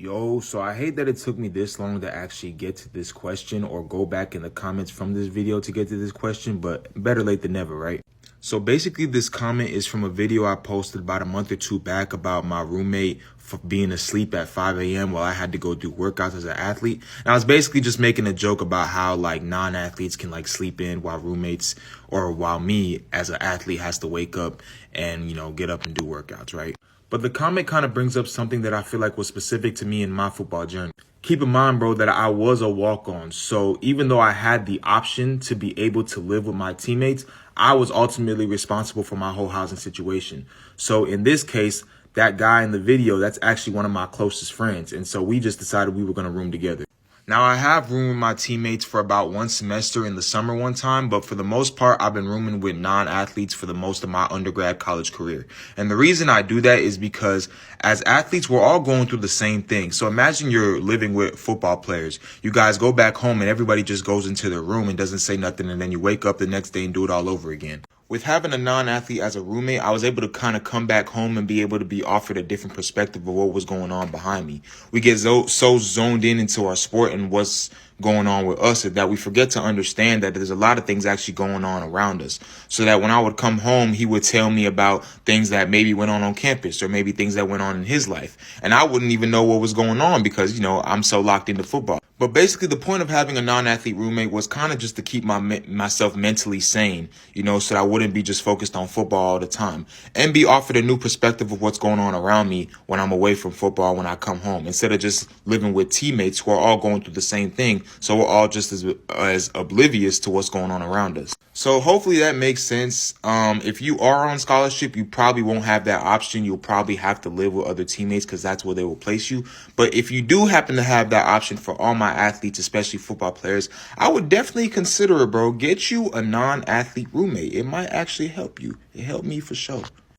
Yo, so I hate that it took me this long to actually get to this question or go back in the comments from this video to get to this question, but better late than never, right? So basically this comment is from a video I posted about a month or two back about my roommate for being asleep at 5 a.m. while I had to go do workouts as an athlete. And I was basically just making a joke about how like non-athletes can like sleep in while roommates or while me as an athlete has to wake up and, get up and do workouts, right? But the comment kind of brings up something that I feel like was specific to me in my football journey. Keep in mind, bro, that I was a walk-on. So even though I had the option to be able to live with my teammates, I was ultimately responsible for my whole housing situation. So in this case, that guy in the video, that's actually one of my closest friends. And so we just decided we were going to room together. Now, I have roomed with my teammates for about one semester in the summer one time, but for the most part, I've been rooming with non-athletes for the most of my undergrad college career. And the reason I do that is because as athletes, we're all going through the same thing. So imagine you're living with football players. You guys go back home and everybody just goes into their room and doesn't say nothing, and then you wake up the next day and do it all over again. With having a non-athlete as a roommate, I was able to kind of come back home and be able to be offered a different perspective of what was going on behind me. We get so zoned in into our sport and what's going on with us that we forget to understand that there's a lot of things actually going on around us. So that when I would come home, he would tell me about things that maybe went on campus or maybe things that went on in his life. And I wouldn't even know what was going on because, I'm so locked into football. But basically, the point of having a non-athlete roommate was kind of just to keep myself mentally sane, so that I wouldn't be just focused on football all the time and be offered a new perspective of what's going on around me when I'm away from football when I come home, instead of just living with teammates who are all going through the same thing. So we're all just as oblivious to what's going on around us. So hopefully that makes sense. If you are on scholarship, you probably won't have that option. You'll probably have to live with other teammates because that's where they will place you. But if you do happen to have that option, for all my athletes, especially football players, I would definitely consider it, bro. Get you a non-athlete roommate. It might actually help you. It helped me for sure.